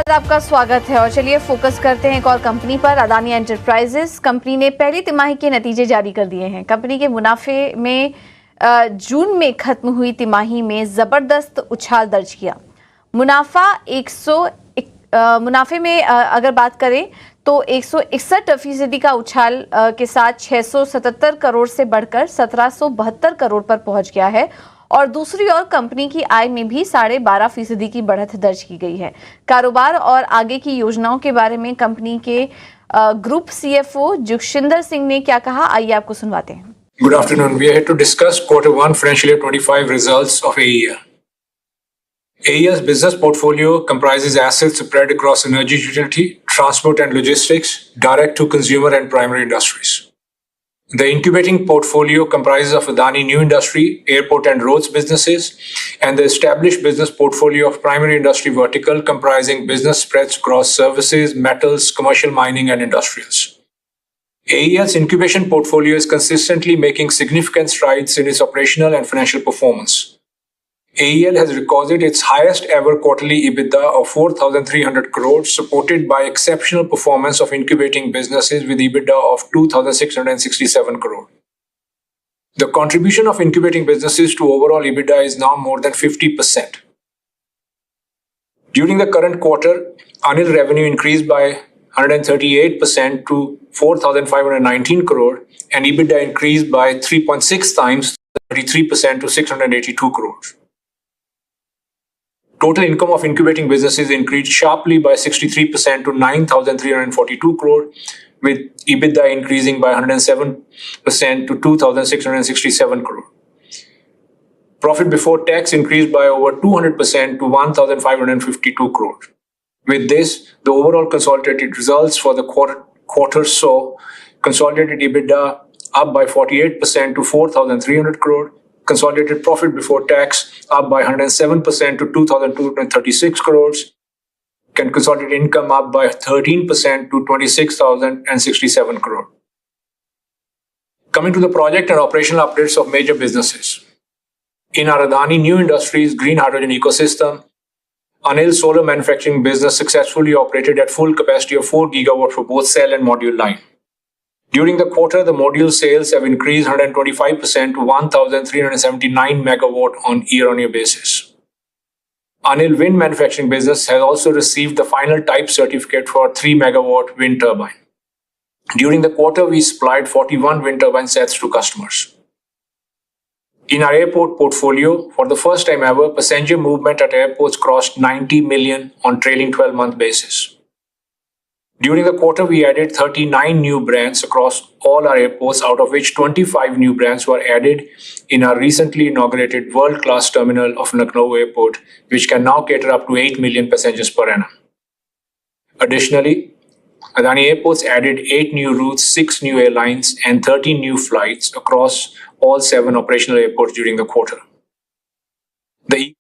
बाद आपका स्वागत है और चलिए फोकस करते हैं एक और कंपनी पर, अदानी एंटरप्राइजेस। कंपनी ने पहली तिमाही के नतीजे जारी कर दिए हैं। कंपनी के मुनाफे में जून में खत्म हुई तिमाही में जबरदस्त उछाल दर्ज किया। मुनाफे में अगर बात करें तो 161% का उछाल के साथ 677 करोड़ से बढ़कर 1772 करोड़ पर पहुंच गया है। और दूसरी ओर कंपनी की आय में भी 12.5% की बढ़त दर्ज की गई है। कारोबार और आगे की योजनाओं के बारे में कंपनी के ग्रुप सीएफओ जुगशिंदर सिंह ने क्या कहा, आइए आपको सुनवाते हैं। Good afternoon. We are here to discuss Q1 Financial Year 25 results of AEL. AEL's business portfolio comprises assets spread across energy utility, transport and logistics, direct-to-consumer and primary industries. The incubating portfolio comprises of Adani New Industry, airport and roads businesses, and the established business portfolio of primary industry vertical comprising business spreads across services, metals, commercial mining, and industrials. AEL's incubation portfolio is consistently making significant strides in its operational and financial performance. AEL has recorded its highest ever quarterly EBITDA of 4,300 crores, supported by exceptional performance of incubating businesses with EBITDA of 2,667 crore. The contribution of incubating businesses to overall EBITDA is now more than 50%. During the current quarter, ANIL revenue increased by 138% to 4,519 crore and EBITDA increased by 3.6 times, 33% to 682 crores. Total income of incubating businesses increased sharply by 63% to 9,342 crore, with EBITDA increasing by 107% to 2,667 crore. Profit before tax increased by over 200% to 1,552 crore. With this, the overall consolidated results for the quarter saw consolidated EBITDA up by 48% to 4,300 crore, consolidated profit before tax up by 107% to 2,236 crores, and consolidated income up by 13% to 26,067 crore. Coming to the project and operational updates of major businesses. In our Adani New Industries green hydrogen ecosystem, ANIL solar manufacturing business successfully operated at full capacity of 4 GW for both cell and module line. During the quarter, the module sales have increased 125% to 1,379 MW on year-on-year basis. ANIL wind manufacturing business has also received the final type certificate for 3 MW wind turbine. During the quarter, we supplied 41 wind turbine sets to customers. In our airport portfolio, for the first time ever, passenger movement at airports crossed 90 million on trailing 12-month basis. During the quarter, we added 39 new brands across all our airports, out of which 25 new brands were added in our recently inaugurated world-class terminal of Lucknow Airport, which can now cater up to 8 million passengers per annum. Additionally, Adani Airports added 8 new routes, 6 new airlines, and 13 new flights across all 7 operational airports during the quarter. The